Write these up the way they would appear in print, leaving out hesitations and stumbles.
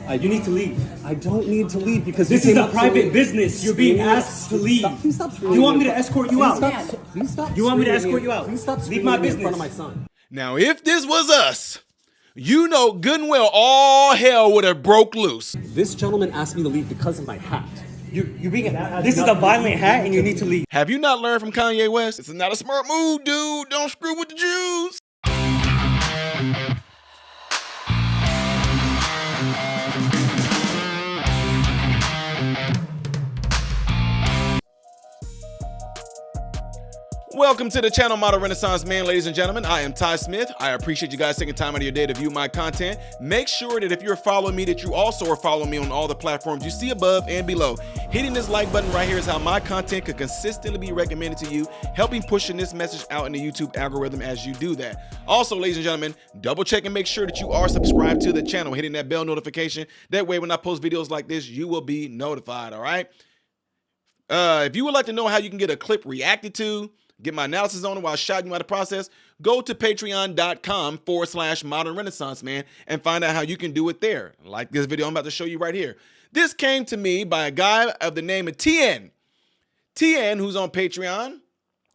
You need to leave. I don't need to leave because this is a private business. You're being asked to leave. Please stop screaming. You want me to escort you out? Please stop. You want me to escort you out? Please stop leave my business in front of my son. Now, if this was us, you know good and well all hell would have broke loose. This gentleman asked me to leave because of my hat. You're being this is a violent hat and you need to leave. Have you not learned from Kanye West? This is not a smart move, dude. Don't screw with the Jews. Welcome to the channel, Model Renaissance Man, ladies and gentlemen. I am Ty Smith. I appreciate you guys taking time out of your day to view my content. Make sure that if you're following me, that you also are following me on all the platforms you see above and below. Hitting this like button right here is how my content could consistently be recommended to you, helping pushing this message out in the YouTube algorithm as you do that. Also, ladies and gentlemen, double check and make sure that you are subscribed to the channel, hitting that bell notification. That way, when I post videos like this, you will be notified, all right? If you would like to know how you can get a clip reacted to, get my analysis on it while shouting you out the process, go to patreon.com/Modern Renaissance Man and find out how you can do it there. Like this video I'm about to show you right here. This came to me by a guy of the name of TN. TN, who's on Patreon,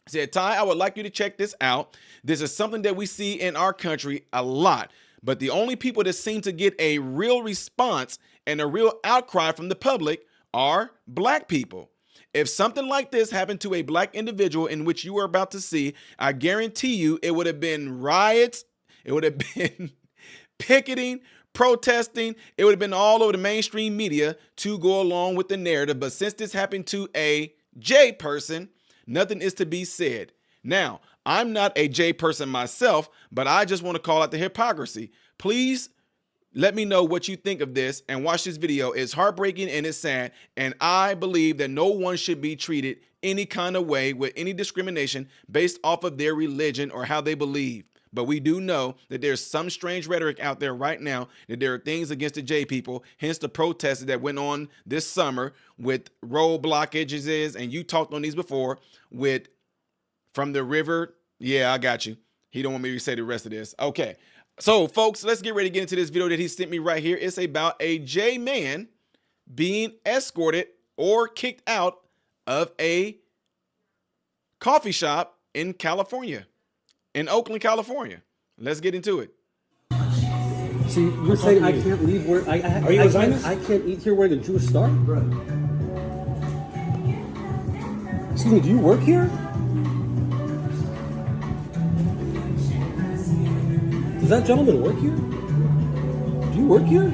said, Ty, I would like you to check this out. This is something that we see in our country a lot, but the only people that seem to get a real response and a real outcry from the public are black people. If something like this happened to a black individual in which you were about to see, I guarantee you it would have been riots, it would have been picketing, protesting, it would have been all over the mainstream media to go along with the narrative. But since this happened to a J person, nothing is to be said. Now, I'm not a J person myself, but I just want to call out the hypocrisy. Please let me know what you think of this and watch this video. It's heartbreaking and it's sad. And I believe that no one should be treated any kind of way with any discrimination based off of their religion or how they believe. But we do know that there's some strange rhetoric out there right now that there are things against the J people, hence the protests that went on this summer with road blockages. And you talked on these before with from the river. Yeah, I got you. He don't want me to say the rest of this. Okay. So, folks, let's get ready to get into this video that he sent me right here. It's about a J man being escorted or kicked out of a coffee shop in California, in Oakland, California. Let's get into it. So you're saying I can't leave where I can't eat here wearing a Jewish star? Right. Excuse me, do you work here? Does that gentleman work here? Do you work here?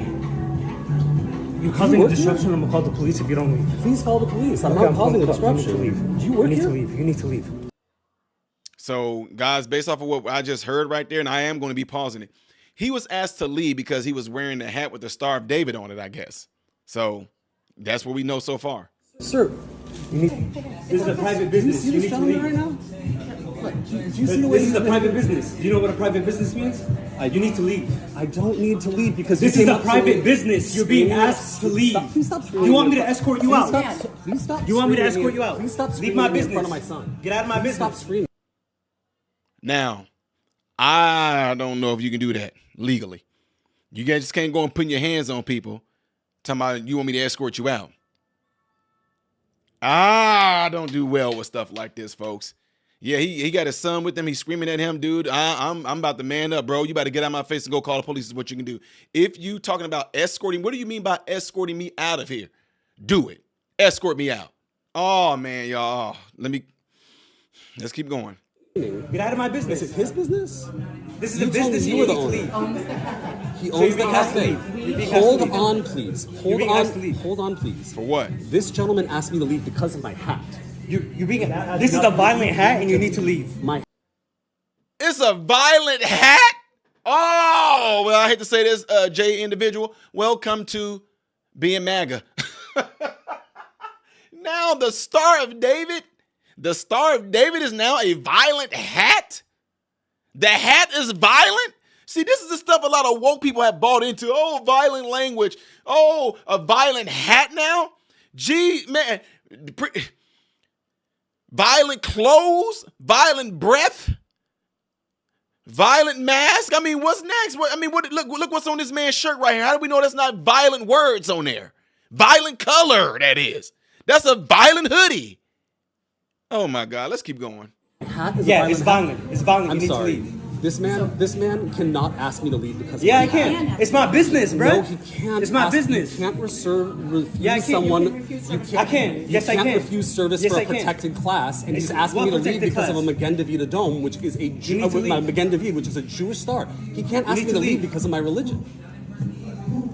You're causing a disruption. I'm gonna call the police if you don't leave. Please call the police. I'm not causing a disruption. Do you work here? You need to leave. So, guys, based off of what I just heard right there, and I am going to be pausing it, he was asked to leave because he was wearing a hat with the Star of David on it, I guess. So, that's what we know so far. Sir, this is a private business. You need to leave right now? Do you see the way this is a private business? Do you know what a private business means? You need to leave. I don't need to leave because this is a private business. You're being asked to leave. Please stop screaming. You want me to escort you out? Please stop. You want me to escort you out? Please stop leave my business in front of my son. Get out of my business. Stop screaming. Now, I don't know if you can do that legally. You guys just can't go and put your hands on people talking about you want me to escort you out. I don't do well with stuff like this, folks. Yeah, he got his son with him. He's screaming at him, dude. I'm about to man up, bro. You better get out of my face and go call the police is what you can do. If you talking about escorting, what do you mean by escorting me out of here? Do it. Escort me out. Oh, man, y'all. Let's keep going. Get out of my business. Is it his business? This is a business. You need to leave. He owns the cafe. Hold on, please. Hold on, please. For what? This gentleman asked me to leave because of my hat. This is a violent hat and you need to leave. It's a violent hat? Oh, well, I hate to say this, J individual. Welcome to being MAGA. Now the Star of David is now a violent hat? The hat is violent? See, this is the stuff a lot of woke people have bought into. Oh, violent language. Oh, a violent hat now? Gee, man. Violent clothes, violent breath, Violent mask? I mean, what's next? Look what's on this man's shirt right here. How do we know that's not violent words on there? Violent color, that is. That's a violent hoodie. Oh my God, let's keep going. Yeah, it's violent. It's violent. I'm You need sorry. to leave. This man cannot ask me to leave because Yeah, I can. It's my business, bro. No, he can't. It's my business. You can't refuse Yeah, I can. someone. I can. Yes, I can. You can't refuse service Yes, for I a can. protected class, and he's What asking me to leave protected because of a class? Magen David dome, which is a need to leave. Magen David, which is a Jewish star. He can't ask need me to to leave leave. because of my religion.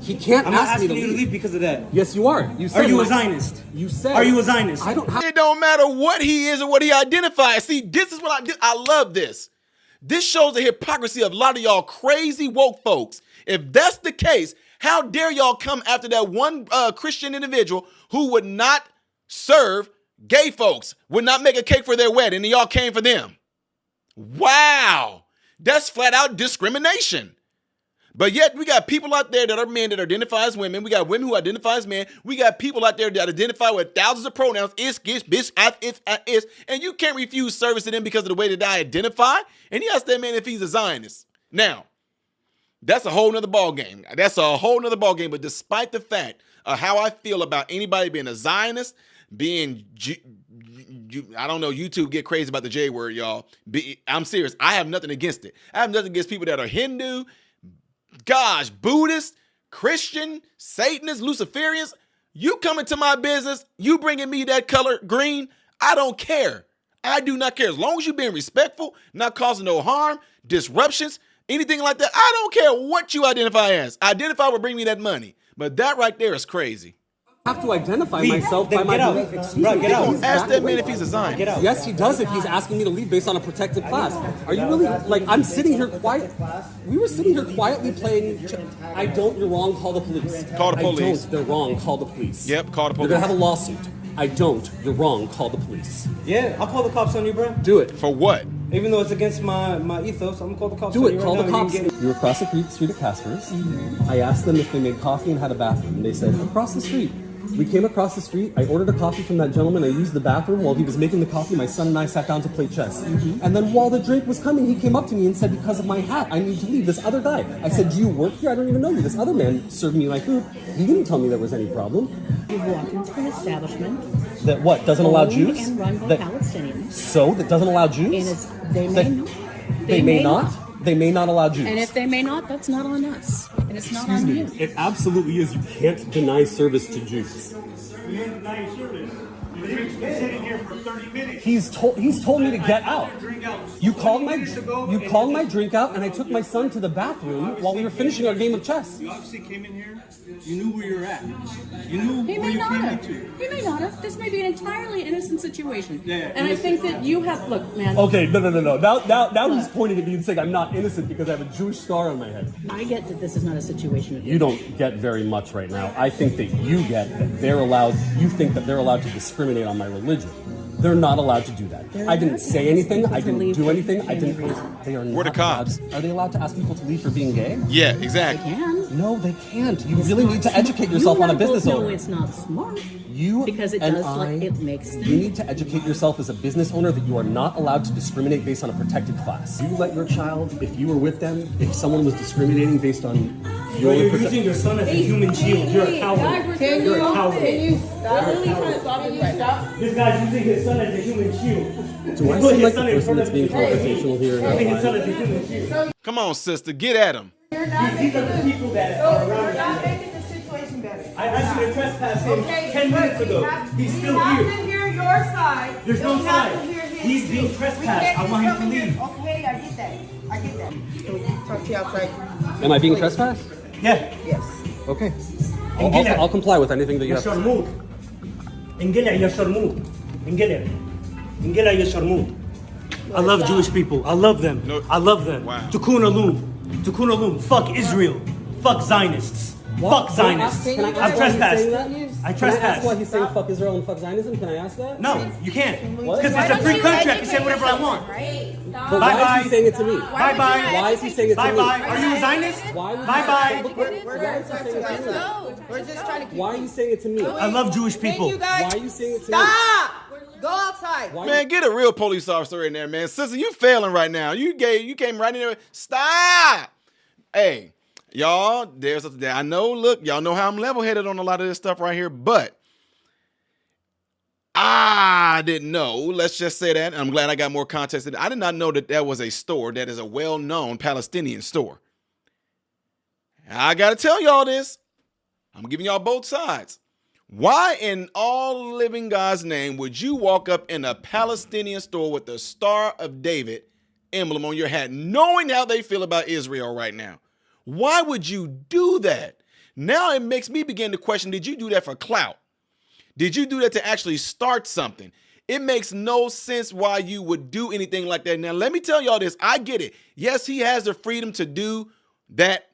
He can't I'm not ask me asking to you to leave. leave because of that. Yes, you are. You said Are you a my- Zionist? You said. Are you a Zionist? I don't have. It don't matter what he is or what he identifies. See, this is what I love this. This shows the hypocrisy of a lot of y'all crazy woke folks. If that's the case, how dare y'all come after that one Christian individual who would not serve gay folks, would not make a cake for their wedding, and y'all came for them? Wow. That's flat out discrimination. But yet we got people out there that are men that identify as women. We got women who identify as men. We got people out there that identify with thousands of pronouns. Is, bitch, is. And you can't refuse service to them because of the way that I identify. And he asked that man if he's a Zionist. Now, that's a whole nother ball game. That's a whole nother ball game. But despite the fact of how I feel about anybody being a Zionist, being, I don't know, YouTube get crazy about the J word, y'all. I'm serious. I have nothing against it. I have nothing against people that are Hindu, gosh, Buddhist, Christian, Satanist, Luciferians. You come into my business, you bringing me that color green, I don't care. I do not care. As long as you're being respectful, not causing no harm, disruptions, anything like that, I don't care what you identify as. Identify will bring me that money. But that right there is crazy. I have to identify Leave. myself Then by my get out. belief. Excuse Bro, me. get out. He's Ask that man back- if he's a Zionist. Get out. Yes, he does if he's asking me to leave based on a protected class. Are you really, like, I'm sitting here quiet. We were sitting here quietly playing, I don't, you're wrong, call the police. Call the police. I don't, they're wrong, call the police. Yep, call the You're gonna police. have a lawsuit. I don't, you're wrong, call the police. Yeah, I'll call the cops on you, bro. Do it. For what? Even though it's against my ethos, I'm gonna call the cops Do on it, you call right the now. cops. You can get- You were across the street at Casper's. I asked them if they made coffee and had a bathroom. They said, across the street. We came across the street. I ordered a coffee from that gentleman. I used the bathroom. While he was making the coffee, my son and I sat down to play chess. And then while the drink was coming, he came up to me and said, because of my hat, I need to leave. This other guy. I said, do you work here? I don't even know you. This other man served me my food. He didn't tell me there was any problem. You've walked into an establishment That what? Doesn't allow owned Jews? and run by That, Palestinians. so? That doesn't allow And Jews? it's, they may That- not. They may not? They may not allow Jews. And if they may not, that's not on us. And it's not on you. It absolutely is. You can't deny service to Jews. Sitting here for 30 minutes. He's told me to get out. You called my drink out, and I took my son to the bathroom while we were finishing our game of chess. You obviously came in here. You knew where you're at. You knew He where may you not came have. into. He may not have. This may be an entirely innocent situation. Yeah, and I think that you have, look, man, Okay, no. Now he's pointing at me and saying I'm not innocent because I have a Jewish star on my head. I get that this is not a situation. You don't get very much right now. I think that you get that they're allowed. You think that they're allowed to discriminate on my religion. They're not allowed to do that. They're I didn't allowed to say ask anything. people I to didn't leave do for anything. I any didn't. reason. They are not. We're the cops. Are they allowed to ask people to leave for being gay? Yeah, exactly. Can. No, they can't. You really need to educate yourself You on a and I both business know owner. it's not smart. You Because it and does, I, like, it makes them- You need to educate yourself as a business owner that you are not allowed to discriminate based on a protected class. You let your child, if you were with them, if someone was discriminating based on your You're prote- using your son as a human shield. You're a coward. You're a coward. This guy's using his son as a human shield. Do I Put seem his like the son in person front that's of being you. confrontational here? Using his son And as a human shield. Come on, sister, get at him. These are the people that are around Not you. making the situation better. I asked you to trespass him Okay, 10 minutes but ago. we have- He's we still have here. to hear your side. There's no We have side. to hear his He's being too. trespassed. We can't I want him to come here- leave. Okay, I get that. I get that. Can we talk to you outside? Am I being trespassed? Yeah. Yes. Okay. Engel. I'll comply with anything that you يا have to say. شرموط انجلع يا شرموط انجلع انجلع يا شرموط I love Jewish people. I love them. No. I love them. Wow. Tikkun Olam. Tikkun Olam. Fuck Israel. Fuck Zionists. Fuck Zionists. Can I ask I'm why he's trespassed. saying that? I Can I ask trespassed. why he's saying fuck Israel and fuck Zionism? Can I ask that? No, you can't. What? Because it's a free country. I can say whatever I want. But why is Bye-bye. he saying it to me? Bye bye. Why is he saying it to Bye me? bye. Are you a Zionist? Why would Bye you- bye. Look, why is he saying it to me? We're just trying to keep. Why are you saying it to me? I love Jewish people. You guys. Why are you saying it to me? Stop. Go outside. Man, get a real police officer in there, man. Sister, you failing right now. You came right in there. Stop. Hey, y'all, I know, look, y'all know how I'm level-headed on a lot of this stuff right here, but I didn't know. Let's just say that. I'm glad I got more context. I did not know that was a store that is a well-known Palestinian store. I got to tell y'all this. I'm giving y'all both sides. Why in all living God's name would you walk up in a Palestinian store with the Star of David emblem on your hat, knowing how they feel about Israel right now? Why would you do that? Now it makes me begin to question, did you do that for clout? Did you do that to actually start something? It makes no sense why you would do anything like that. Now, let me tell y'all this. I get it. Yes, he has the freedom to do that.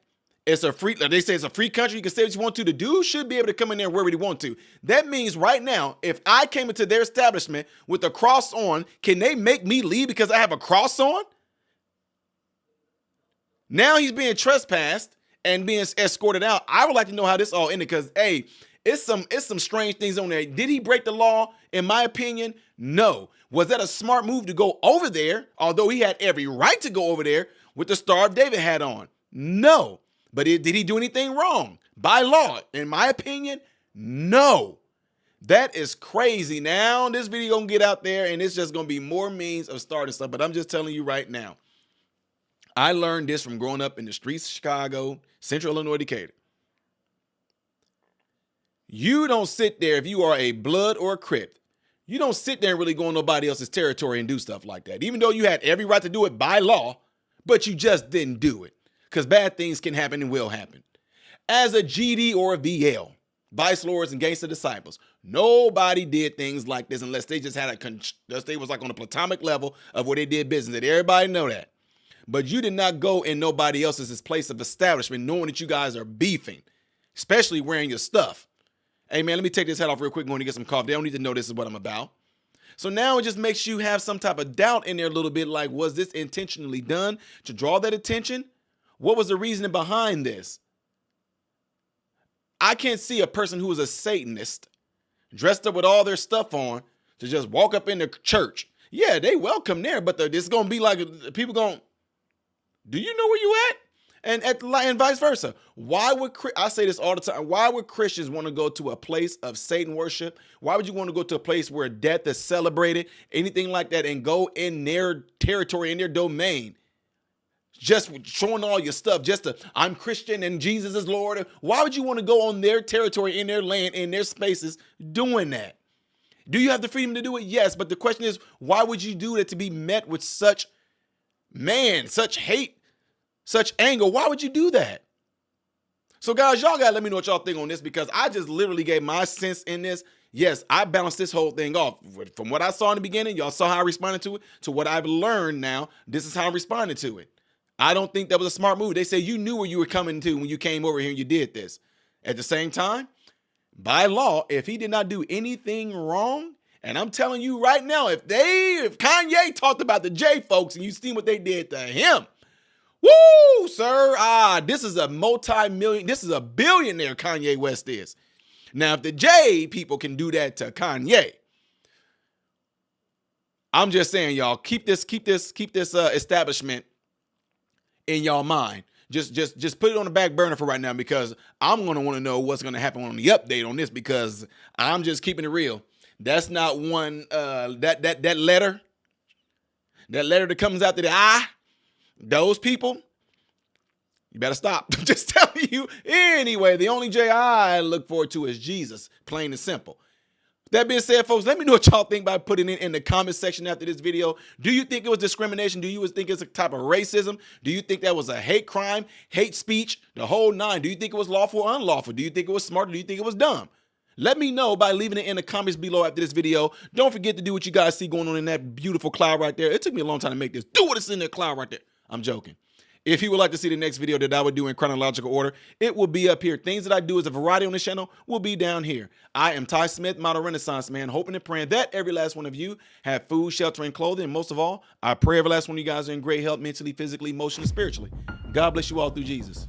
It's a free, they say it's a free country. You can say what you want to. The dude should be able to come in there wherever he want to. That means right now, if I came into their establishment with a cross on, can they make me leave because I have a cross on? Now he's being trespassed and being escorted out. I would like to know how this all ended because, hey, it's some strange things on there. Did he break the law? In my opinion, no. Was that a smart move to go over there, although he had every right to go over there with the Star of David hat on? No. But did he do anything wrong? By law, in my opinion, no. That is crazy. Now this video gonna get out there and it's just gonna be more means of starting stuff. But I'm just telling you right now, I learned this from growing up in the streets of Chicago, Central Illinois, Decatur. You don't sit there if you are a blood or a Crip. You don't sit there and really go on nobody else's territory and do stuff like that. Even though you had every right to do it by law, but you just didn't do it. Because bad things can happen and will happen. As a GD or a VL, Vice Lords and Gangster Disciples, nobody did things like this unless they just had unless they was like on a platonic level of where they did business. Did everybody know that? But you did not go in nobody else's place of establishment knowing that you guys are beefing, especially wearing your stuff. Hey, man, let me take this hat off real quick. I'm going to get some coffee. They don't need to know this is what I'm about. So now it just makes you have some type of doubt in there a little bit, like, was this intentionally done to draw that attention? What was the reasoning behind this? I can't see a person who is a Satanist dressed up with all their stuff on to just walk up in the church. Yeah, they welcome there, but it's going to be like people going, do you know where you at? And vice versa. Why would, I say this all the time, why would Christians want to go to a place of Satan worship? Why would you want to go to a place where death is celebrated, anything like that, and go in their territory, in their domain? Just showing all your stuff, I'm Christian and Jesus is Lord. Why would you want to go on their territory, in their land, in their spaces, doing that? Do you have the freedom to do it? Yes, but the question is, why would you do that to be met with such hate, such anger? Why would you do that? So guys, y'all gotta let me know what y'all think on this, because I just literally gave my sense in this. Yes, I bounced this whole thing off. From what I saw in the beginning, y'all saw how I responded to it, to what I've learned now, this is how I'm responding to it. I don't think that was a smart move. They say you knew where you were coming to when you came over here and you did this. At the same time, by law, if he did not do anything wrong, and I'm telling you right now, if Kanye talked about the J folks and you seen what they did to him, woo, sir, this is a this is a billionaire Kanye West is. Now, if the J people can do that to Kanye, I'm just saying, y'all, keep this establishment in y'all mind. Just put it on the back burner for right now, because I'm going to want to know what's going to happen on the update on this, because I'm just keeping it real. That's not one, that letter that comes out to the eye, those people, you better stop. I'm just telling you. Anyway, the only J I look forward to is Jesus, plain and simple. That being said, folks, let me know what y'all think by putting it in the comment section after this video. Do you think it was discrimination? Do you think it's a type of racism? Do you think that was a hate crime, hate speech, the whole nine? Do you think it was lawful or unlawful? Do you think it was smart, or do you think it was dumb? Let me know by leaving it in the comments below after this video. Don't forget to do what you guys see going on in that beautiful cloud right there. It took me a long time to make this. Do what it's in that cloud right there. I'm joking. If you would like to see the next video that I would do in chronological order, it will be up here. Things that I do as a variety on this channel will be down here. I am Ty Smith, model Renaissance man, hoping and praying that every last one of you have food, shelter, and clothing. And most of all, I pray every last one of you guys are in great health, mentally, physically, emotionally, spiritually. God bless you all through Jesus.